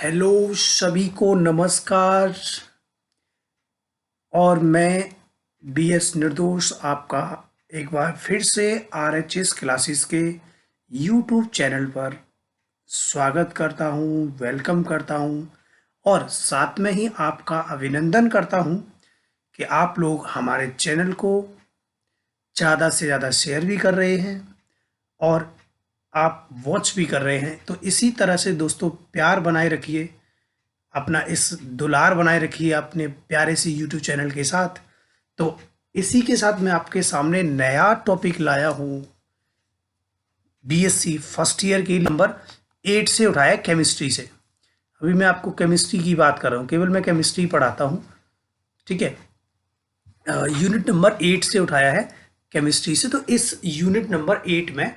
Hello सभी को नमस्कार। और मैं बीएस निर्दोष आपका एक बार फिर से आरएचएस क्लासेस के यूट्यूब चैनल पर स्वागत करता हूं, वेलकम करता हूं और साथ में ही आपका अभिनंदन करता हूं कि आप लोग हमारे चैनल को ज़्यादा से ज़्यादा शेयर भी कर रहे हैं और आप वॉच भी कर रहे हैं। तो इसी तरह से दोस्तों प्यार बनाए रखिए, अपना इस दुलार बनाए रखिए अपने प्यारे से यूट्यूब चैनल के साथ। तो इसी के साथ मैं आपके सामने नया टॉपिक लाया हूँ। बीएससी फर्स्ट ईयर की नंबर 8 से उठाया केमिस्ट्री से। अभी मैं आपको केमिस्ट्री की बात कर रहा हूँ, केवल मैं केमिस्ट्री पढ़ाता हूँ, ठीक है। यूनिट नंबर 8 से उठाया है केमिस्ट्री से। तो इस यूनिट नंबर 8 में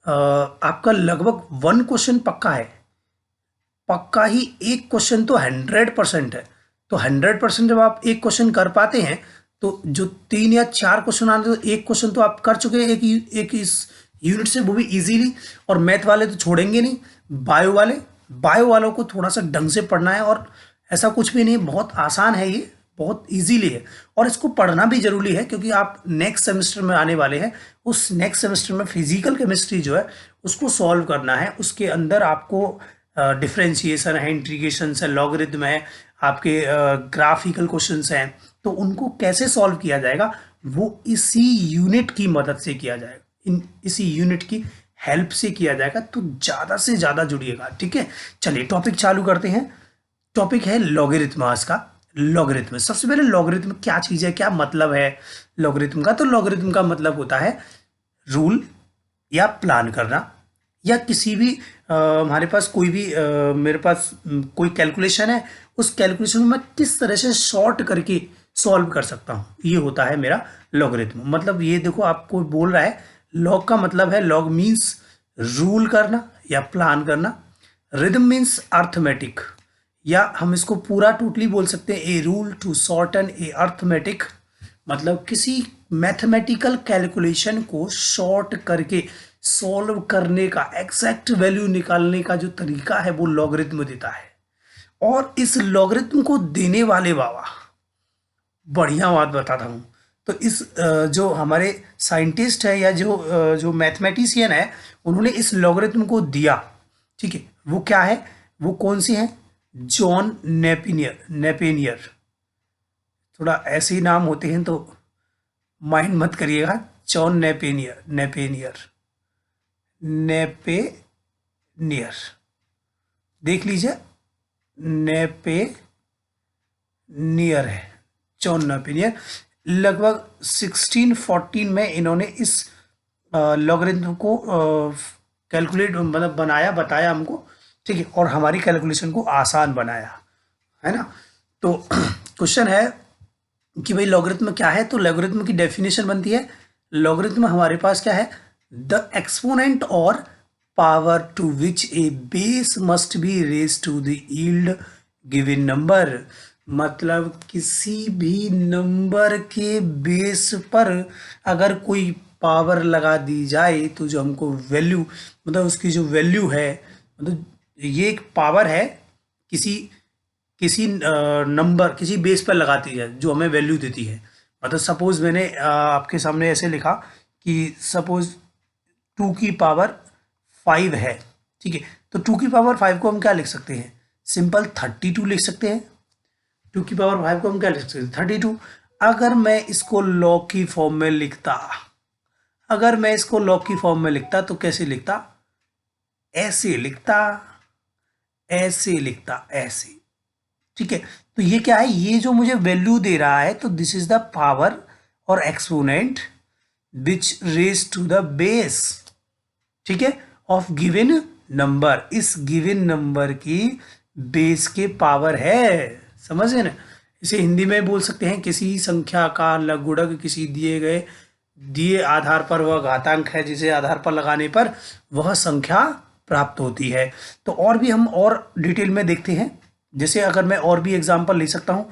आपका लगभग 1 क्वेश्चन पक्का है। पक्का ही एक क्वेश्चन तो 100% है। तो 100% जब आप एक क्वेश्चन कर पाते हैं तो जो 3 या 4 क्वेश्चन आने, तो एक क्वेश्चन तो आप कर चुके हैं एक इस यूनिट से, वो भी इजीली। और मैथ वाले तो छोड़ेंगे नहीं। बायो वालों को थोड़ा सा ढंग से पढ़ना है, और ऐसा कुछ भी नहीं, बहुत आसान है ये, बहुत इजीली है। और इसको पढ़ना भी जरूरी है क्योंकि आप नेक्स्ट सेमेस्टर में आने वाले हैं। उस नेक्स्ट सेमेस्टर में फिजिकल केमिस्ट्री जो है उसको सॉल्व करना है। उसके अंदर आपको डिफरेंशिएशन है, इंटीग्रेशन है, लॉगरिथम है, आपके ग्राफिकल क्वेश्चंस हैं। तो उनको कैसे सॉल्व किया जाएगा वो इसी यूनिट की मदद से किया जाएगा, इसी यूनिट की हेल्प से किया जाएगा। तो ज़्यादा से ज़्यादा जुड़िएगा, ठीक है। चलिए टॉपिक चालू करते हैं। टॉपिक है लॉगरिथम आज का। लॉगरिथम, सबसे पहले लॉगरिथम क्या चीज़ है, क्या मतलब है लॉगरिथम का। तो लॉगरिथम का मतलब होता है रूल या प्लान करना, या किसी भी हमारे पास कोई भी मेरे पास कोई कैलकुलेशन है, उस कैलकुलेशन को मैं किस तरह से शॉर्ट करके सॉल्व कर सकता हूँ, ये होता है मेरा लॉगरिथम। मतलब ये देखो, आपको बोल रहा है लॉग का मतलब है, लॉग मीन्स रूल करना या प्लान करना। रिदम मीन्स अर्थमेटिक, या हम इसको पूरा टोटली बोल सकते हैं a rule to shorten a arithmetic. मतलब किसी मैथमेटिकल कैलकुलेशन को शॉर्ट करके सॉल्व करने का, एग्जैक्ट वैल्यू निकालने का जो तरीका है वो लॉगरिथम देता है। और इस लॉगरिथम को देने वाले बाबा, बढ़िया बात बताता हूँ। तो इस जो हमारे साइंटिस्ट है या जो मैथमेटिशियन है, उन्होंने इस लॉगरिथम को दिया, ठीक है। वो क्या है, वो कौन सी है, जॉन नेपिनियर। थोड़ा ऐसे ही नाम होते हैं तो माइंड मत करिएगा। जॉन नेपेनियर देख लीजिए, नेपेनियर है, जॉन नेपिनियर। लगभग 1614 में इन्होंने इस लॉगरिथम को कैलकुलेट मतलब बनाया, बताया हमको, ठीक है। और हमारी कैलकुलेशन को आसान बनाया, है ना। तो क्वेश्चन है कि भाई लॉगरिथम क्या है। तो लॉगरिथम की डेफिनेशन बनती है, लॉगरिथम हमारे पास क्या है, द एक्सपोनेंट और power to which a base must be raise to the yield given number. मतलब किसी भी नंबर के बेस पर अगर कोई पावर लगा दी जाए तो जो हमको वैल्यू, मतलब उसकी जो वैल्यू है, मतलब ये एक पावर है, किसी किसी नंबर, किसी बेस पर लगाती है जो हमें वैल्यू देती है। मतलब सपोज मैंने आपके सामने ऐसे लिखा कि सपोज 2 की पावर 5 है, ठीक है। तो 2 की पावर 5 को हम क्या लिख सकते हैं, सिंपल 32 लिख सकते हैं। 2 की पावर 5 को हम क्या लिख सकते हैं, 32। अगर मैं इसको लॉग की फॉर्म में लिखता, अगर मैं इसको लॉग की फॉर्म में लिखता तो कैसे लिखता, ऐसे लिखता, ऐसे लिखता, ऐसे, ठीक है। तो ये क्या है, ये जो मुझे वैल्यू दे रहा है, तो दिस इज द पावर और exponent which raise to the base, ठीक है, ऑफ गिवन नंबर। इस गिवन नंबर की बेस के पावर है, समझ गए ना। इसे हिंदी में बोल सकते हैं किसी संख्या का लघुगणक, किसी दिए आधार पर वह घातांक है जिसे आधार पर लगाने पर वह संख्या प्राप्त होती है। तो और भी हम और डिटेल में देखते हैं। जैसे अगर मैं और भी एग्जांपल ले सकता हूं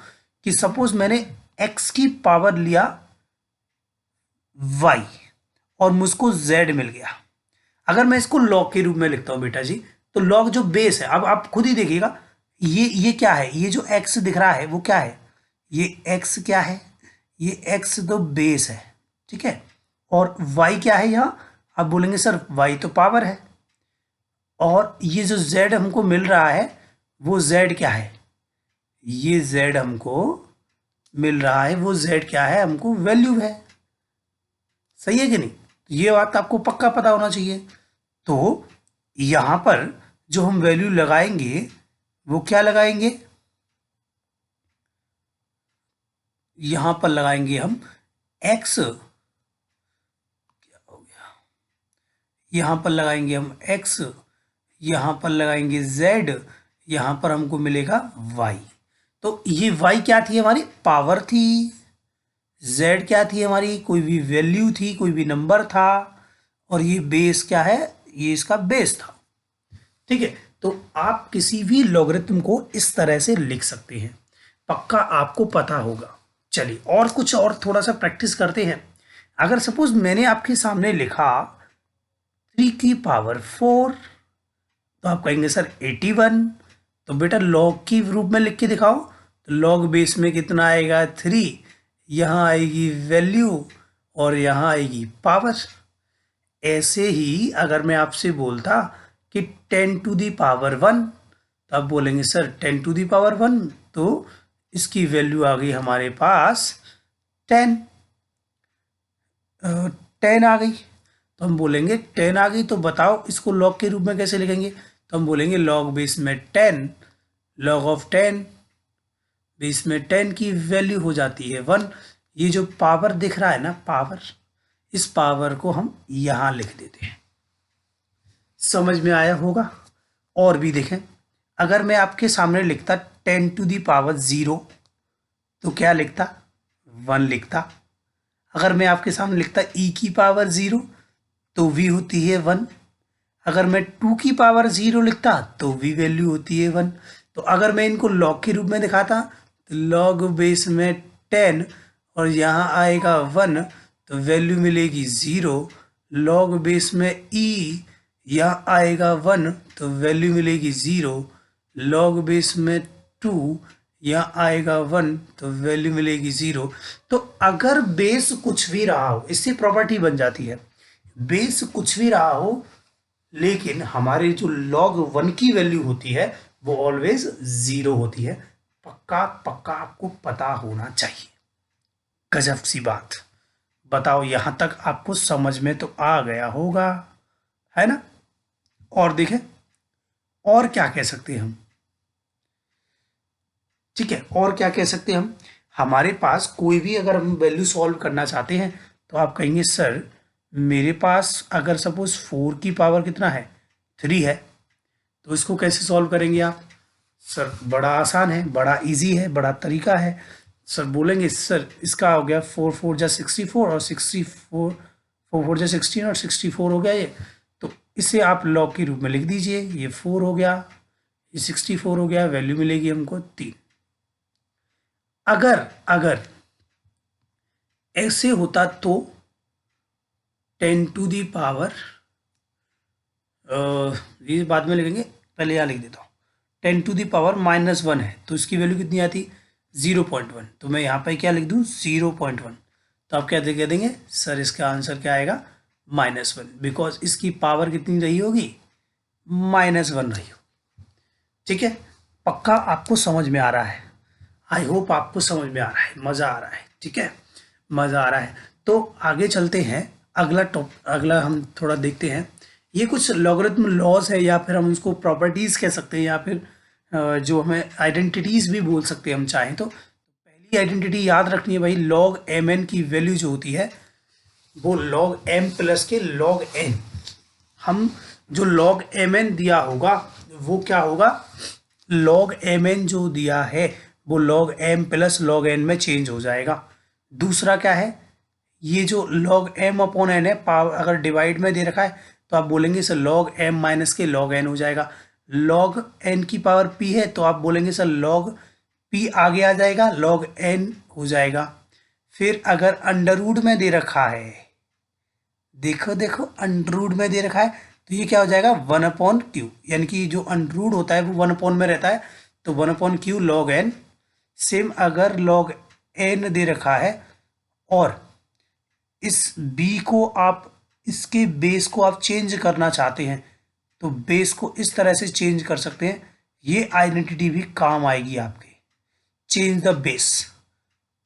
कि सपोज मैंने x की पावर लिया y और मुझको z मिल गया। अगर मैं इसको लॉग के रूप में लिखता हूं बेटा जी, तो लॉग जो बेस है, अब आप खुद ही देखिएगा, ये क्या है, ये जो x दिख रहा है वो क्या है, ये x क्या है, ये x तो बेस है, ठीक है। और y क्या है यहाँ, आप बोलेंगे सर y तो पावर है। और ये जो z हमको मिल रहा है वो z क्या है, ये z हमको मिल रहा है वो z क्या है, हमको वैल्यू है। सही है कि नहीं, तो ये बात आपको पक्का पता होना चाहिए। तो यहाँ पर जो हम वैल्यू लगाएंगे वो क्या लगाएंगे, यहाँ पर लगाएंगे हम x, यहाँ पर लगाएंगे हम x, यहाँ पर लगाएंगे z, यहाँ पर हमको मिलेगा y। तो ये y क्या थी, हमारी पावर थी, z क्या थी, हमारी कोई भी वैल्यू थी, कोई भी नंबर था, और ये बेस क्या है, ये इसका बेस था। ठीक है, तो आप किसी भी लॉगरिथम को इस तरह से लिख सकते हैं, पक्का आपको पता होगा। चलिए और कुछ और थोड़ा सा प्रैक्टिस करते हैं। अगर सपोज मैंने आपके सामने लिखा 3 की पावर 4, तो आप कहेंगे सर 81, तो बेटा लॉग की रूप में लिख के दिखाओ। तो लॉग बेस में कितना आएगा 3, यहाँ आएगी वैल्यू और यहाँ आएगी पावर। ऐसे ही अगर मैं आपसे बोलता कि 10 टू दी पावर 1, तो आप बोलेंगे सर 10 टू दी पावर 1, तो इसकी वैल्यू आ गई हमारे पास 10, 10 आ गई। तो हम बोलेंगे 10 आ गई, तो बताओ इसको लॉग के रूप में कैसे लिखेंगे। तो हम बोलेंगे लॉग बेस में 10, लॉग ऑफ 10, बेस में 10 की वैल्यू हो जाती है 1। ये जो पावर दिख रहा है ना, पावर, इस पावर को हम यहाँ लिख देते हैं। समझ में आया होगा। और भी देखें, अगर मैं आपके सामने लिखता 10 टू दी पावर 0, तो क्या लिखता, 1 लिखता। अगर मैं आपके सामने लिखता e की पावर 0, तो v होती है 1। अगर मैं 2 की पावर 0 लिखता तो v वैल्यू होती है 1। तो अगर मैं इनको लॉग के रूप में दिखाता, तो लॉग बेस में 10 और यहाँ आएगा 1, तो वैल्यू मिलेगी 0। लॉग बेस में e, यहाँ आएगा 1, तो वैल्यू मिलेगी 0। लॉग बेस में 2, यहाँ आएगा 1, तो वैल्यू मिलेगी 0। तो अगर बेस कुछ भी रहा हो, इससे प्रॉपर्टी बन जाती है, बेस कुछ भी रहा हो लेकिन हमारे जो log 1 की वैल्यू होती है वो ऑलवेज 0 होती है। पक्का पक्का आपको पता होना चाहिए। गजब सी बात। बताओ यहां तक आपको समझ में तो आ गया होगा, है ना। और देखें और क्या कह सकते हैं हम, ठीक है, और क्या कह सकते हैं हम, हमारे पास कोई भी अगर हम वैल्यू सॉल्व करना चाहते हैं, तो आप कहेंगे सर मेरे पास अगर सपोज 4 की पावर कितना है, 3 है, तो इसको कैसे सॉल्व करेंगे आप। सर बड़ा आसान है, बड़ा इजी है, बड़ा तरीका है। सर बोलेंगे सर इसका हो गया 4 4 जा 64 और 64, 4 4 जा 16 और 64 हो गया ये। तो इसे आप लॉग के रूप में लिख दीजिए, ये 4 हो गया, ये 64 हो गया, वैल्यू मिलेगी हमको 3। अगर अगर ऐसे होता तो 10 टू दी पावर, ये बाद में लिखेंगे, पहले यहाँ लिख देता हूँ। 10 टू दी पावर -1 है, तो इसकी वैल्यू कितनी आती, 0.1। तो मैं यहाँ पे क्या लिख दूँ, 0.1। तो आप क्या कह देंगे सर इसका आंसर क्या आएगा, -1, बिकॉज इसकी पावर कितनी रही होगी, -1 रही हो। ठीक है, पक्का आपको समझ में आ रहा है। आई होप आपको समझ में आ रहा है, मज़ा आ रहा है। ठीक है, मज़ा आ रहा है। तो आगे चलते हैं, अगला हम थोड़ा देखते हैं। ये कुछ लॉगरिथम लॉज है, या फिर हम उसको प्रॉपर्टीज़ कह सकते हैं, या फिर जो हमें आइडेंटिटीज़ भी बोल सकते हैं हम चाहें तो। पहली आइडेंटिटी याद रखनी है भाई, लॉग एम एन की वैल्यू जो होती है वो लॉग एम प्लस के लॉग एन। हम जो लॉग एम एन दिया होगा वो क्या होगा, लॉग एम एन जो दिया है वो log M plus log N में चेंज हो जाएगा। दूसरा क्या है, ये जो लॉग एम अपॉन एन है, पावर अगर डिवाइड में दे रखा है तो आप बोलेंगे सर लॉग एम माइनस के लॉग एन हो जाएगा। लॉग एन की पावर पी है तो आप बोलेंगे सर लॉग पी आगे आ जाएगा, लॉग एन हो जाएगा। फिर अगर अंडरवुड में दे रखा है, देखो देखो अंडरवुड में दे रखा है, तो ये क्या हो जाएगा 1/2, यानी कि जो अंडरवुड होता है वो 1 अपॉन में रहता है, तो 1/q log n। सेम अगर log n दे रखा है और इस b को आप, इसके बेस को आप चेंज करना चाहते हैं तो बेस को इस तरह से चेंज कर सकते हैं। ये आइडेंटिटी भी काम आएगी आपके, चेंज द बेस।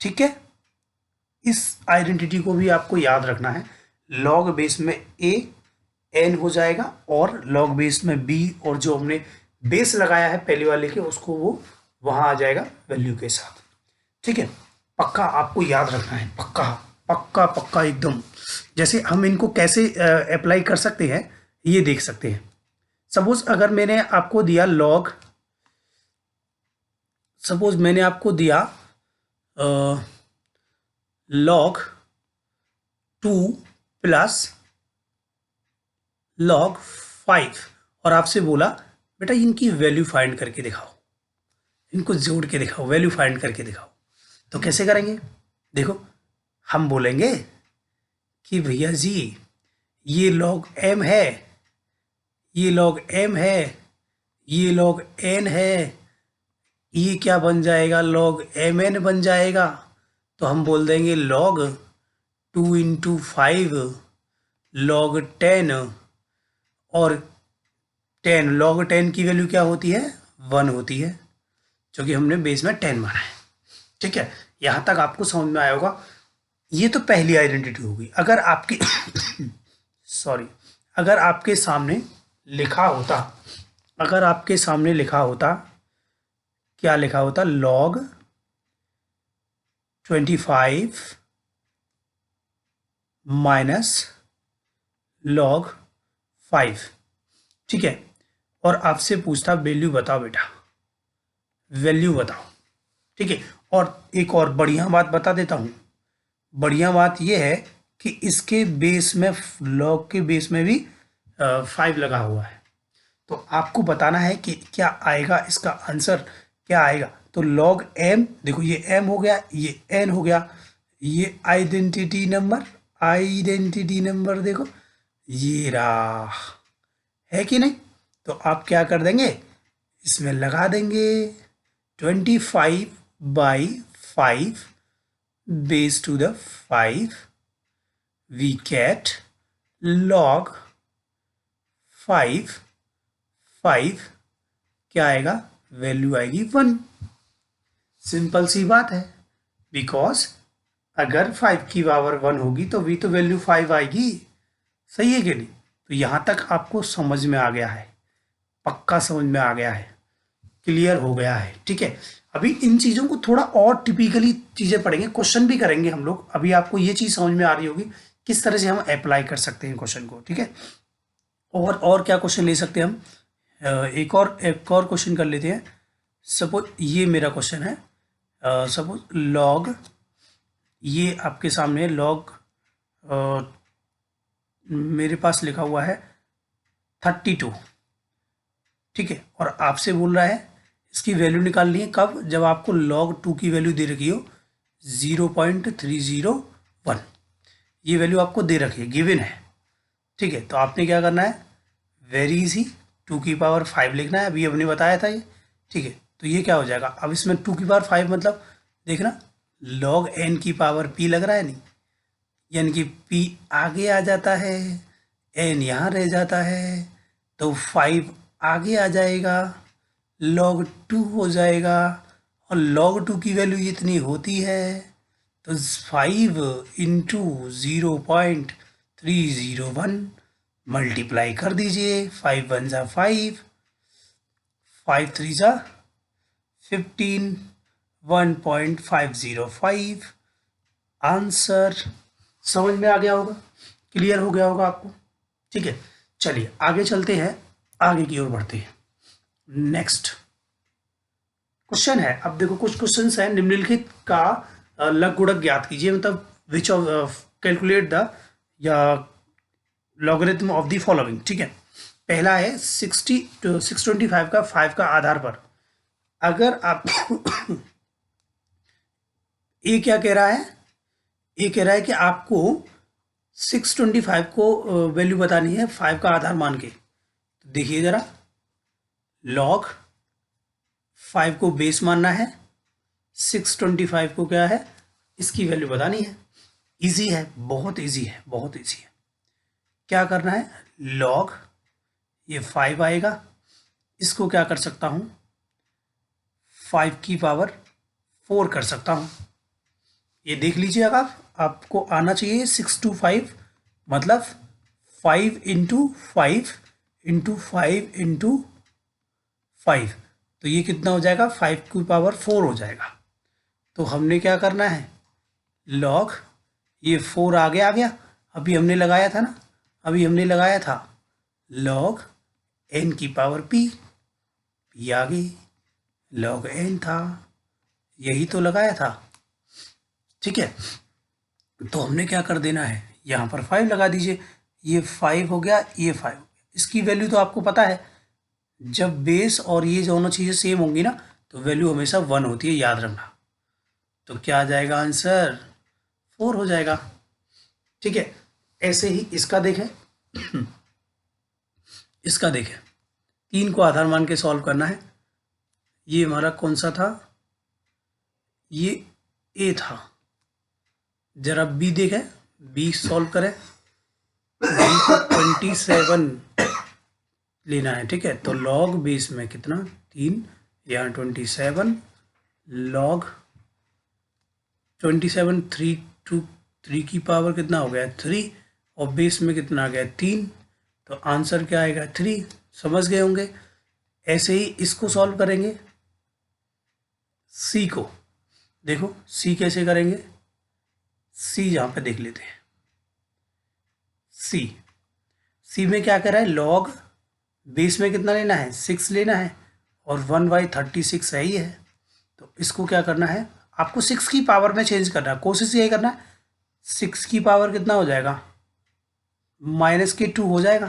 ठीक है, इस आइडेंटिटी को भी आपको याद रखना है। लॉग बेस में a n हो जाएगा और लॉग बेस में b, और जो हमने बेस लगाया है पहले वाले के उसको वो वहां आ जाएगा वैल्यू के साथ। ठीक है, पक्का आपको याद रखना है, पक्का पक्का पक्का एकदम। जैसे हम इनको कैसे अप्लाई कर सकते हैं ये देख सकते हैं। सपोज अगर मैंने आपको दिया लॉग, सपोज मैंने आपको दिया log 2 प्लस log 5 और आपसे बोला बेटा इनकी वैल्यू फाइंड करके दिखाओ, इनको जोड़ के दिखाओ, वैल्यू फाइंड करके दिखाओ। तो कैसे करेंगे? देखो, हम बोलेंगे कि भैया जी ये log m है, ये log m है, ये log n है, ये क्या बन जाएगा? log mn बन जाएगा। तो हम बोल देंगे log 2 × 5 log 10, और 10 log 10 की वैल्यू क्या होती है? 1 होती है, क्योंकि हमने बेस में 10 माना है। ठीक है, यहाँ तक आपको समझ में आया होगा। ये तो पहली आइडेंटिटी होगी। अगर आपकी सॉरी, अगर आपके सामने लिखा होता, अगर आपके सामने लिखा होता, क्या लिखा होता? log 25 minus log 5। ठीक है, और आपसे पूछता वैल्यू बताओ बेटा, वैल्यू बताओ। ठीक है, और एक और बढ़िया बात बता देता हूँ। बढ़िया बात यह है कि इसके बेस में, log के बेस में भी 5 लगा हुआ है। तो आपको बताना है कि क्या आएगा, इसका आंसर क्या आएगा। तो log m, देखो ये m हो गया, ये n हो गया, ये आइडेंटिटी नंबर, आइडेंटिटी नंबर देखो ये रहा, है कि नहीं? तो आप क्या कर देंगे, इसमें लगा देंगे 25/5 base to the 5, we get log 5 क्या आएगा? वैल्यू आएगी 1। सिंपल सी बात है, बिकॉज अगर 5 की पावर 1 होगी तो भी तो वैल्यू 5 आएगी। सही है कि नहीं? तो यहाँ तक आपको समझ में आ गया है, पक्का समझ में आ गया है, क्लियर हो गया है। ठीक है, अभी इन चीज़ों को थोड़ा और टिपिकली चीज़ें पढ़ेंगे, क्वेश्चन भी करेंगे हम लोग। अभी आपको ये चीज़ समझ में आ रही होगी किस तरह से हम अप्लाई कर सकते हैं क्वेश्चन को। ठीक है, और क्या क्वेश्चन ले सकते हैं हम? एक और क्वेश्चन कर लेते हैं। सपोज ये मेरा क्वेश्चन है, सपोज log, ये आपके सामने log मेरे पास लिखा हुआ है 32। ठीक है, और आपसे बोल रहा है इसकी वैल्यू निकालनी है। कब? जब आपको log 2 की वैल्यू दे रखी हो 0.301, ये वैल्यू आपको दे रखी है, गिवन है। ठीक है, तो आपने क्या करना है? वेरी इजी, 2 की पावर 5 लिखना है, अभी हमने बताया था ये। ठीक है, तो ये क्या हो जाएगा? अब इसमें 2 की पावर 5 मतलब देखना, log n की पावर p लग रहा है नहीं, यानी कि p आगे आ जाता है, n यहाँ रह जाता है, तो 5 आगे आ जाएगा, log 2 हो जाएगा, और log 2 की वैल्यू इतनी होती है, तो 5 × 0.301 मल्टीप्लाई कर दीजिए। 5 1 जा 5, 5 3 जा 15, 1.505 आंसर। समझ में आ गया होगा, क्लियर हो गया होगा आपको। ठीक है, चलिए आगे चलते हैं, आगे की ओर बढ़ते हैं। नेक्स्ट क्वेश्चन है, अब देखो कुछ क्वेश्चंस हैं। निम्नलिखित का लघु गुणक ज्ञात कीजिए, मतलब विच ऑफ कैलकुलेट द या लॉगरिथम ऑफ द फॉलोइंग। ठीक है, पहला है 625 का 5 का आधार पर। अगर आप ए क्या कह रहा है? ए कह रहा है कि आपको 625 को वैल्यू बतानी है 5 का आधार मान के। तो देखिए जरा, log 5 को बेस मानना है, 625 को क्या है, इसकी वैल्यू बतानी है। इजी है, बहुत इजी है, बहुत इजी है। क्या करना है, लॉग ये 5 आएगा, इसको क्या कर सकता हूँ, 5 की पावर 4 कर सकता हूँ। ये देख लीजिए, अगर आपको आना चाहिए 6 to 5 मतलब 5 इंटू 5 इंटू 5 इंटू 5, तो ये कितना हो जाएगा, 5 की पावर 4 हो जाएगा। तो हमने क्या करना है, लॉग ये 4 आगे आ गया, अभी हमने लगाया था ना, अभी हमने लगाया था लॉग n की पावर p, p आ गई, लॉग n था, यही तो लगाया था। ठीक है, तो हमने क्या कर देना है, यहाँ पर 5 लगा दीजिए, ये 5 हो गया, ये 5 हो गया। इसकी वैल्यू तो आपको पता है, जब बेस और ये दोनों चीज़ें सेम होंगी ना तो वैल्यू हमेशा 1 होती है, याद रखना। तो क्या आ जाएगा आंसर, 4 हो जाएगा। ठीक है, ऐसे ही इसका देखें, इसका देखें, 3 को आधार मान के सॉल्व करना है। ये हमारा कौन सा था, ये ए था, जरा बी देखें, बी सॉल्व करें, बी को 27 लेना है। ठीक है, तो लॉग बेस में कितना, 3, यहाँ 27 लॉग 27, 3 टू 3 की पावर कितना हो गया 3, और बेस में कितना आ गया 3, तो आंसर क्या आएगा 3। समझ गए होंगे। ऐसे ही इसको सॉल्व करेंगे, सी को देखो, सी कैसे करेंगे, सी यहाँ पे देख लेते हैं। सी में क्या कर रहा है, लॉग बेस में कितना लेना है 6 लेना है, और 1/36 है ही है, तो इसको क्या करना है, आपको 6 की पावर में चेंज करना है, कोशिश यही करना है। 6 की पावर कितना हो जाएगा, -2 हो जाएगा।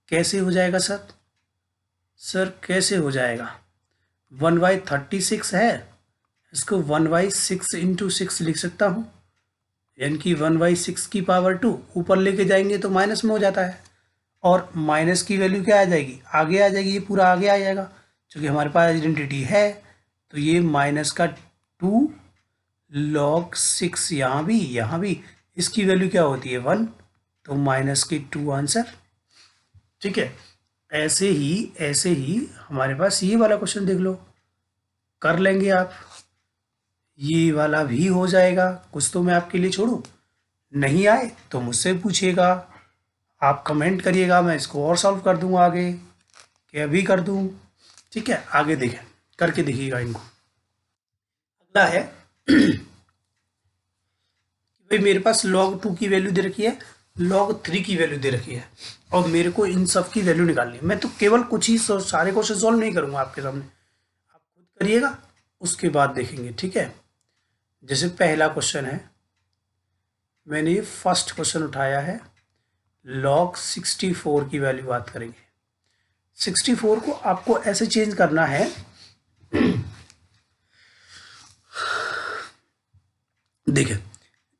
कैसे हो जाएगा सर, कैसे हो जाएगा, 1/36 है, इसको 1/6 इंटू 6 लिख सकता हूँ, यानी कि 1/6 की पावर 2, ऊपर लेके जाएंगे तो माइनस में हो जाता है, और माइनस की वैल्यू क्या आ जाएगी, आगे आ जाएगी, ये पूरा आगे आ जाएगा, क्योंकि हमारे पास आइडेंटिटी है। तो ये -2 log 6 यहाँ भी, इसकी वैल्यू क्या होती है 1, तो -2 आंसर। ठीक है, ऐसे ही हमारे पास ये वाला क्वेश्चन देख लो, कर लेंगे आप, ये वाला भी हो जाएगा। कुछ तो मैं आपके लिए छोड़ूं, नहीं आए तो मुझसे पूछिएगा, आप कमेंट करिएगा, मैं इसको और सॉल्व कर दूंगा आगे, कि अभी कर दूं। ठीक है, आगे देखें, करके देखिएगा इनको। अगला है भाई मेरे पास log 2 की वैल्यू दे रखी है, log 3 की वैल्यू दे रखी है, और मेरे को इन सब की वैल्यू निकालनी है। मैं तो केवल कुछ ही सारे क्वेश्चन सॉल्व नहीं करूंगा आपके सामने, आप खुद करिएगा, उसके बाद देखेंगे। ठीक है, जैसे पहला क्वेश्चन है, मैंने ये फर्स्ट क्वेश्चन उठाया है, log 64 की वैल्यू बात करेंगे। 64 को आपको ऐसे चेंज करना है, देखिए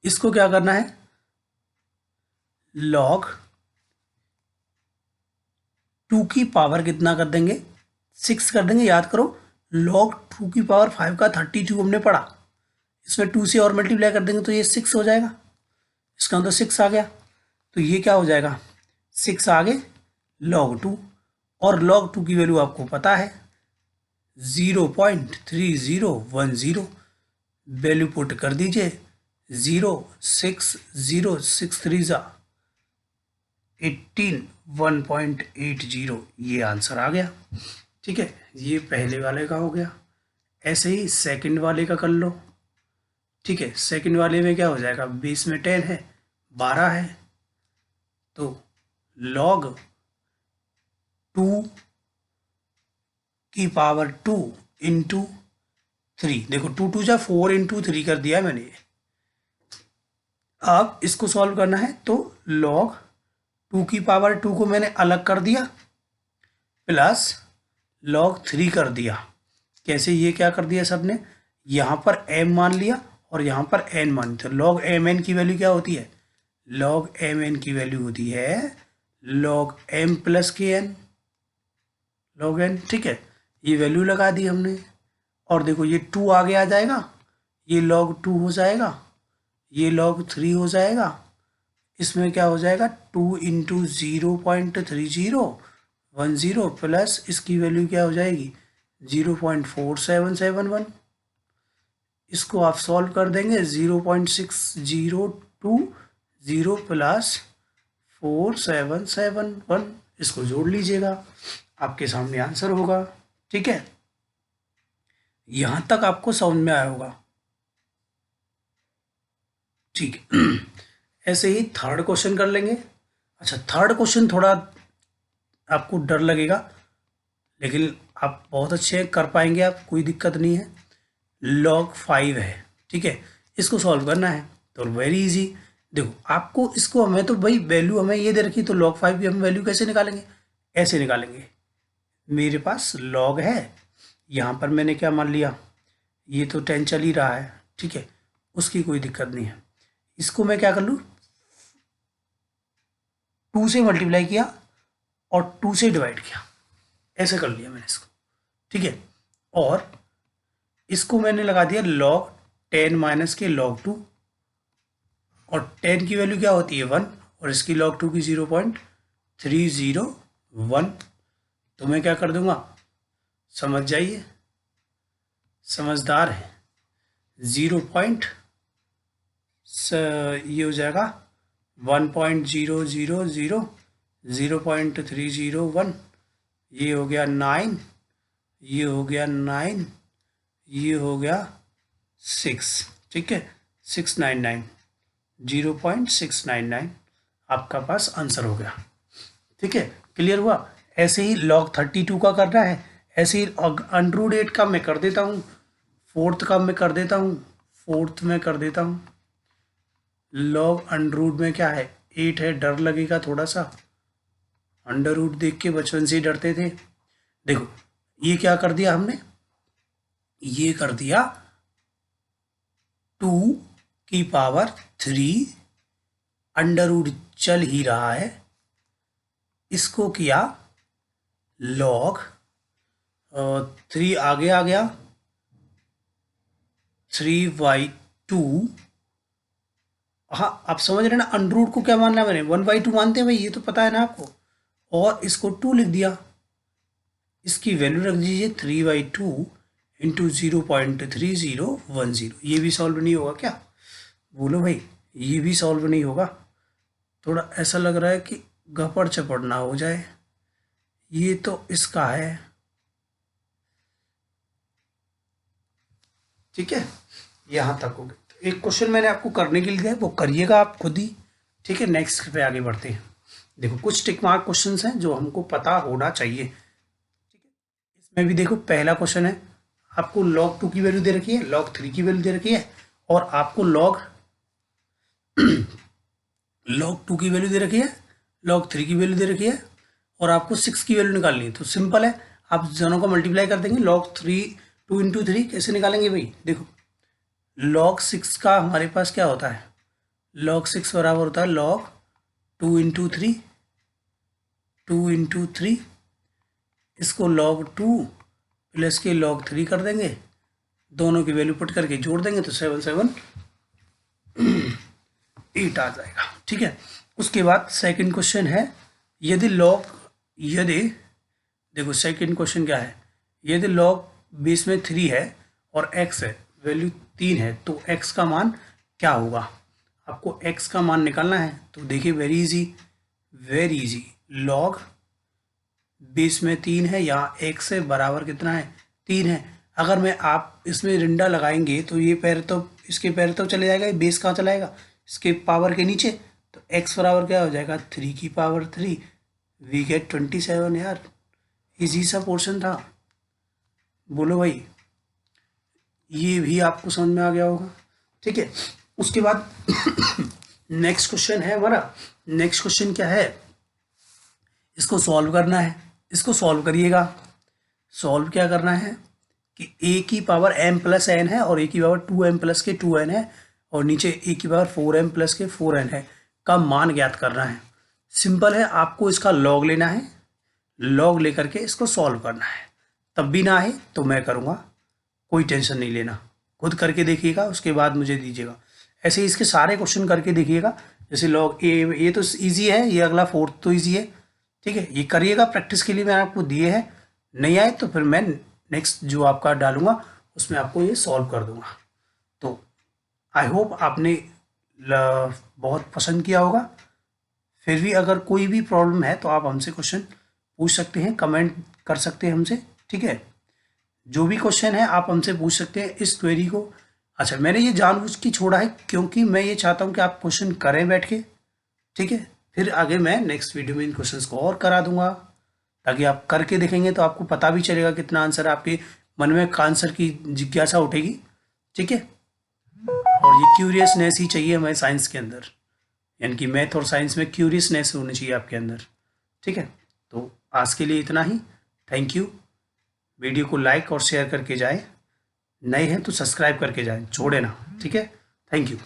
इसको क्या करना है, log 2 की पावर कितना कर देंगे, 6 कर देंगे। याद करो, log 2 की पावर 5 का 32 हमने पढ़ा, इसमें 2 से और मल्टीप्लाई कर देंगे तो ये 6 हो जाएगा, इसका मतलब 6 आ गया, तो ये क्या हो जाएगा 6 आगे log 2, और log 2 की वैल्यू आपको पता है 0.3010, वैल्यू पुट कर दीजिए, 0.6063 18 1.80, ये आंसर आ गया। ठीक है, ये पहले वाले का हो गया। ऐसे ही सेकंड वाले का कर लो। ठीक है, सेकंड वाले में क्या हो जाएगा, बेस में 10 है, 12 है, तो log 2 की पावर 2 इंटू 3, देखो 2 2 जा 4 इंटू 3 कर दिया मैंने। अब इसको सॉल्व करना है, तो log 2 की पावर 2 को मैंने अलग कर दिया, प्लस log 3 कर दिया। कैसे, ये क्या कर दिया सब ने, यहाँ पर m मान लिया और यहाँ पर n मान लिया, तो log mn की वैल्यू क्या होती है, log mn की वैल्यू होती है log m plus kn, log n। ठीक है, ये वैल्यू लगा दी हमने, और देखो ये 2 आगे आ जाएगा, ये log 2 हो जाएगा, ये log 3 हो जाएगा, इसमें क्या हो जाएगा 2 इंटू 0.3010 प्लस इसकी वैल्यू क्या हो जाएगी 0.4771। इसको आप सॉल्व कर देंगे 0.6020 प्लस 4771, इसको जोड़ लीजिएगा, आपके सामने आंसर होगा। ठीक है, यहां तक आपको समझ में आया होगा। ठीक है, ऐसे ही थर्ड क्वेश्चन कर लेंगे। अच्छा, थर्ड क्वेश्चन थोड़ा आपको डर लगेगा, लेकिन आप बहुत अच्छे कर पाएंगे, आप कोई दिक्कत नहीं है। log 5 है, ठीक है, इसको सॉल्व करना है तो वेरी इजी। देखो आपको इसको, हमें तो भाई वैल्यू हमें ये दे रखी, तो log 5 की हम वैल्यू कैसे निकालेंगे, ऐसे निकालेंगे। मेरे पास log है, यहाँ पर मैंने क्या मान लिया, ये तो 10 चल ही रहा है, ठीक है, उसकी कोई दिक्कत नहीं है। इसको मैं क्या कर लूँ, 2 से मल्टीप्लाई किया और 2 से डिवाइड किया, ऐसे कर लिया मैंने इसको। ठीक है, और इसको मैंने लगा दिया log 10 माइनस के log 2, और 10 की वैल्यू क्या होती है 1, और इसकी log 2 की 0.301। तो मैं क्या कर दूंगा, समझ जाइए, समझदार है, 0. ये हो जाएगा 1.000, 0.301, ये हो गया 9, ये हो गया 9, ये हो गया 6, ठीक है, 699, 0.699 आपका पास आंसर हो गया। ठीक है, क्लियर हुआ। ऐसे ही log 32 का करना है, ऐसे ही अंडर 8 का मैं कर देता हूँ, फोर्थ का मैं कर देता हूँ, फोर्थ में कर देता हूँ। log अंडर में क्या है 8 है, डर लगेगा थोड़ा सा, अंडर रूट देख के बचपन से ही डरते थे। देखो ये क्या कर दिया हमने, ये कर दिया 2 की पावर 3, अंडर रूट चल ही रहा है, इसको किया log 3 आगे आ गया 3/2। हाँ आप समझ रहे हैं ना, अंडर रूट को क्या मानना है मैंने, 1/2 मानते हैं भाई, ये तो पता है ना आपको, और इसको 2 लिख दिया, इसकी वैल्यू रख दीजिए 3/2 इंटू 0.3010। ये भी सॉल्व नहीं होगा क्या, बोलो भाई, ये भी सॉल्व नहीं होगा। थोड़ा ऐसा लग रहा है कि गपड़ चपड़ ना हो जाए, ये तो इसका है। ठीक है, यहाँ तक हो गया। तो एक क्वेश्चन मैंने आपको करने के लिए दिया है, वो करिएगा आप खुद ही। ठीक है, नेक्स्ट पे आगे बढ़ते हैं। देखो कुछ टिक मार्क क्वेश्चन हैं जो हमको पता होना चाहिए। ठीक है, इसमें भी देखो पहला क्वेश्चन है, आपको log 2 की वैल्यू दे रखी है, log 3 की वैल्यू दे रखी है, और आपको log 2 की वैल्यू दे रखी है, log 3 की वैल्यू दे रखी है, और आपको 6 की वैल्यू निकालनी है। तो सिंपल है, आप दोनों को मल्टीप्लाई कर देंगे, log 3 2 इंटू 3 कैसे निकालेंगे भाई, देखो log 6 का हमारे पास क्या होता है, log 6 बराबर होता है log 2 इंटू 3, 2 इंटू 3, इसको log 2 प्लस के log 3 कर देंगे, दोनों की वैल्यू पुट करके जोड़ देंगे तो 778 आ जाएगा। ठीक है, उसके बाद सेकंड क्वेश्चन है, यदि देखो सेकंड क्वेश्चन क्या है, यदि log बेस में 3 है और x है, वैल्यू 3 है, तो x का मान क्या होगा, आपको x का मान निकालना है। तो देखिए वेरी इजी, log बेस में 3 है, यहाँ x है बराबर कितना है 3 है। अगर मैं आप इसमें रिंडा लगाएंगे तो ये पैर तो, इसके पैर तो चले जाएगा, बेस कहाँ चलाएगा, इसके पावर के नीचे, तो x बराबर क्या हो जाएगा 3 की पावर 3, वी गेट 27। यार इजी सा पोर्शन था, बोलो भाई, ये भी आपको समझ में आ गया होगा। ठीक है, उसके बाद नेक्स्ट क्वेश्चन है हमारा, नेक्स्ट क्वेश्चन क्या है, इसको सॉल्व करना है, इसको सॉल्व करिएगा। सॉल्व क्या करना है कि a की पावर m प्लस n है, और a की पावर 2m प्लस के 2n है, और नीचे a की पावर 4m प्लस के 4n है, का मान ज्ञात करना है। सिंपल है, आपको इसका लॉग लेना है, लॉग लेकर के इसको सॉल्व करना है। तब भी ना आए तो मैं करूँगा, कोई टेंशन नहीं लेना, खुद करके देखिएगा, उसके बाद मुझे दीजिएगा। ऐसे ही इसके सारे क्वेश्चन करके देखिएगा। जैसे लॉग ए, ये तो इजी है, ये अगला 4th तो इजी है, ठीक है। ये करिएगा, प्रैक्टिस के लिए मैंने आपको दिए हैं। नहीं आए तो फिर मैं नेक्स्ट जो आपका डालूंगा उसमें आपको ये सॉल्व कर दूंगा। तो आई होप आपने बहुत पसंद किया होगा। फिर भी अगर कोई भी प्रॉब्लम है तो आप हमसे क्वेश्चन पूछ सकते हैं, कमेंट कर सकते हैं हमसे, ठीक है। जो भी क्वेश्चन है आप हमसे पूछ सकते हैं इस क्वेरी को। अच्छा, मैंने ये जानबूझ के छोड़ा है क्योंकि मैं ये चाहता हूँ कि आप क्वेश्चन करें बैठ के, ठीक है। फिर आगे मैं नेक्स्ट वीडियो में इन क्वेश्चंस को और करा दूंगा, ताकि आप करके देखेंगे तो आपको पता भी चलेगा कितना आंसर है, आपके मन में आंसर की जिज्ञासा उठेगी, ठीक है। और ये क्यूरियसनेस ही चाहिए हमें साइंस के अंदर, यानी कि मैथ और साइंस में क्यूरियसनेस होनी चाहिए आपके अंदर, ठीक है। तो आज के लिए इतना ही, थैंक यू। वीडियो को लाइक और शेयर करके जाएं, नए हैं तो सब्सक्राइब करके जाएं, छोड़े ना, ठीक है। Thank you.